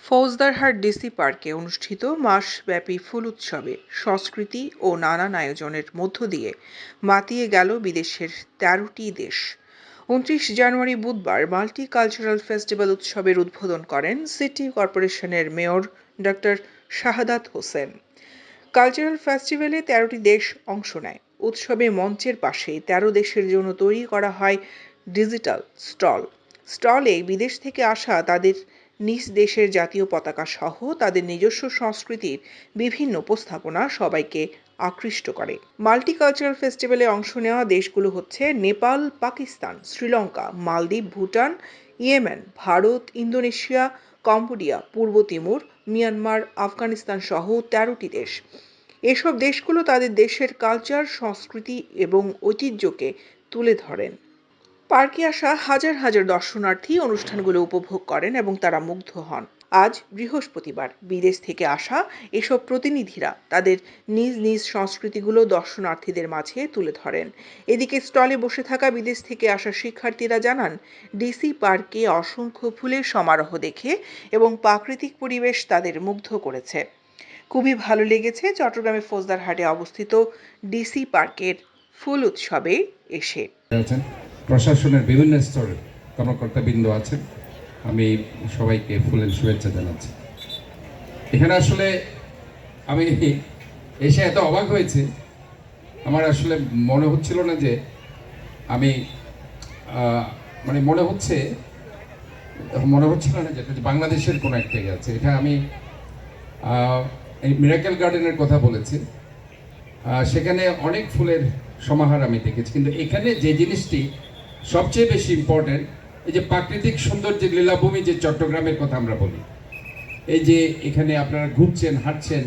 Faujdarhat DC পার্কে অনুষ্ঠিত মাসব্যাপী ফুল উৎসবে সংস্কৃতি ও নানান আয়োজনের মধ্য দিয়ে মাতিয়ে গেল বিদেশের ১৩টি দেশ। ২৯ জানুয়ারি বুধবার মাল্টি কালচারাল ফেস্টিভ্যাল উৎসবের উদ্বোধন করেন সিটি কর্পোরেশনের mayor doctor Shahadat Hossain. Cultural ফেস্টিভ্যালে ১৩টি দেশ অংশ নেয়। উৎসবে মঞ্চের পাশে ১৩ দেশের জন্য তৈরি করা হয় ডিজিটাল স্টলে বিদেশ থেকে আসা তাদের নিজ দেশের জাতীয় পতাকা সহ তাদের নিজস্ব সংস্কৃতির বিভিন্ন উপস্থাপনা সবাইকে আকৃষ্ট করে। মাল্টি কালচারাল ফেস্টিভ্যালে অংশ নেওয়া দেশগুলো হচ্ছে নেপাল, পাকিস্তান, শ্রীলঙ্কা, মালদ্বীপ, Bhutan, Yemen, Bharat, Indonesia, Cambodia, পূর্ব তিমুর, মিয়ানমার, আফগানিস্তান সহ ১৩টি দেশ। এসব দেশগুলো তাদের দেশের কালচার, সংস্কৃতি এবং ঐতিহ্যকে তুলে ধরেন। পার্কে আসা হাজার হাজার দর্শনার্থী অনুষ্ঠানগুলো উপভোগ করেন এবং তারা মুগ্ধ হন। আজ বৃহস্পতিবার বিদেশ থেকে আসা এসব প্রতিনিধিরা তাদের নিজ নিজ সংস্কৃতিগুলো দর্শনার্থীদের মাঝে তুলে ধরেন। এদিকে স্টলে বসে থাকা বিদেশ থেকে আসা শিক্ষার্থীরা জানান, ডিসি পার্কে অসংখ্য ফুলের সমারোহ দেখে এবং প্রাকৃতিক পরিবেশ তাদের মুগ্ধ করেছে। খুবই ভালো লেগেছে চট্টগ্রামের ফৌজদারহাটে অবস্থিত ডিসি পার্কের ফুল উৎসবে এসে। প্রশাসনের বিভিন্ন স্তরের কর্মকর্তাবৃন্দ আছেন, আমি সবাইকে ফুলের শুভেচ্ছা জানাচ্ছি। এখানে আসলে আমি এসে এত অবাক হয়েছে, আমার আসলে মনে হচ্ছিল না যে আমি মনে হচ্ছিল না যে এটা বাংলাদেশের কোনো একটা আছে। এটা আমি এই মিরাকেল গার্ডেনের কথা বলেছি, সেখানে অনেক ফুলের সমাহার আমি দেখেছি, কিন্তু এখানে যে জিনিসটি সবচেয়ে বেশি ইম্পর্টেন্ট, এই যে প্রাকৃতিক সৌন্দর্যের লীলাভূমি যে চট্টগ্রামের কথা আমরা বলি, এই যে এখানে আপনারা ঘুরছেন, হাঁটছেন,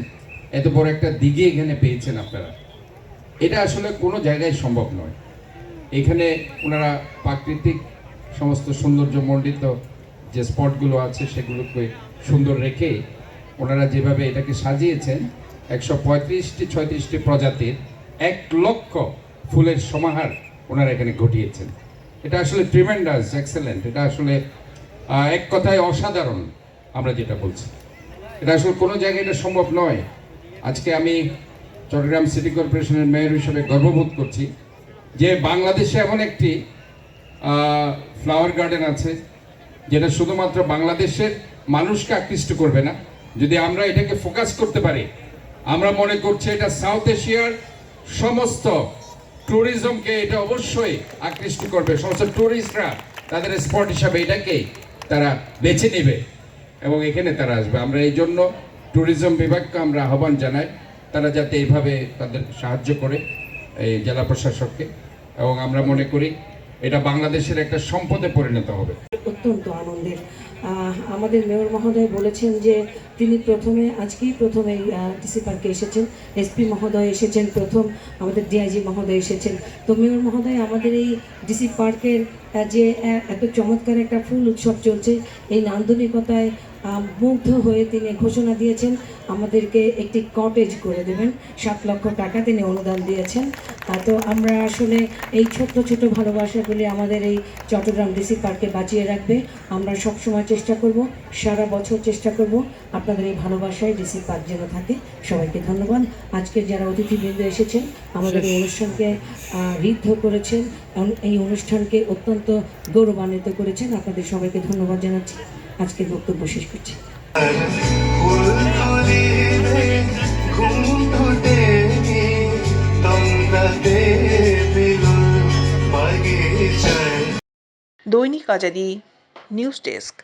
এত বড় একটা দিঘি এখানে পেয়েছেন আপনারা, এটা আসলে কোনো জায়গায় সম্ভব নয়। এখানে ওনারা প্রাকৃতিক সমস্ত সৌন্দর্যমণ্ডিত যে স্পটগুলো আছে সেগুলোকে সুন্দর রেখে ওনারা যেভাবে এটাকে সাজিয়েছেন, ১৩৫-৩৬টি প্রজাতির ১ লক্ষ ফুলের সমাহার ওনারা এখানে ঘটিয়েছেন। এটা আসলে ট্রিমেন্ডাস, এক্সেলেন্ট। এটা আসলে এক কথায় অসাধারণ। আমরা যেটা বলছি, এটা আসলে কোনো জায়গায় এটা সম্ভব নয়। আজকে আমি চট্টগ্রাম সিটি কর্পোরেশনের মেয়র হিসেবে গর্ববোধ করছি যে বাংলাদেশে এমন একটি ফ্লাওয়ার গার্ডেন আছে যেটা শুধুমাত্র বাংলাদেশের মানুষকে আকৃষ্ট করবে না, যদি আমরা এটাকে ফোকাস করতে পারি, আমরা মনে করছি এটা সাউথ এশিয়ার সমস্ত ট্যুরিজমকে এটা অবশ্যই আকৃষ্ট করবে। সমস্ত ট্যুরিস্টরা তাদের স্পট হিসাবে এটাকে তারা বেছে নেবে এবং এখানে তারা আসবে। আমরা এই জন্য ট্যুরিজম বিভাগকে আমরা আহ্বান জানাই, তারা যাতে এইভাবে তাদের সাহায্য করে এই জেলা প্রশাসককে, এবং আমরা মনে করি এটা বাংলাদেশের একটা সম্পদে পরিণত হবে। অত্যন্ত আনন্দের। আমাদের মেয়র মহোদয় বলেছেন যে তিনি আজকেই প্রথম এই ডিসি পার্কে এসেছেন, এসপি মহোদয় এসেছেন প্রথম, আমাদের ডিআইজি মহোদয় এসেছেন। তো মেয়র মহোদয় আমাদের এই ডিসি পার্কের যে এত চমৎকার একটা ফুল উৎসব চলছে, এই নান্দনিকতায় মুগ্ধ হয়ে তিনি ঘোষণা দিয়েছেন আমাদেরকে একটি কটেজ করে দেবেন। 7 লক্ষ টাকা তিনি অনুদান দিয়েছেন। তো আমরা আসলে এই ছোট্ট ছোট ভালোবাসাগুলি আমাদের এই চট্টগ্রাম ডিসি পার্কে বাঁচিয়ে রাখবে। আমরা সবসময় চেষ্টা করব, সারা বছর চেষ্টা করব আপনাদের এই ভালোবাসায় ডিসি পার্ক যেন থাকে। সবাইকে ধন্যবাদ। আজকে যারা অতিথিবৃন্দ এসেছেন, আমাদের এই অনুষ্ঠানকে ঋদ্ধ করেছেন, এই অনুষ্ঠানকে অত্যন্ত গৌরবান্বিত করেছেন, আপনাদের সবাইকে ধন্যবাদ জানাচ্ছি। আজকের বক্তব্য শেষ করছি। দৈনিক আজাদী নিউজ ডেস্ক।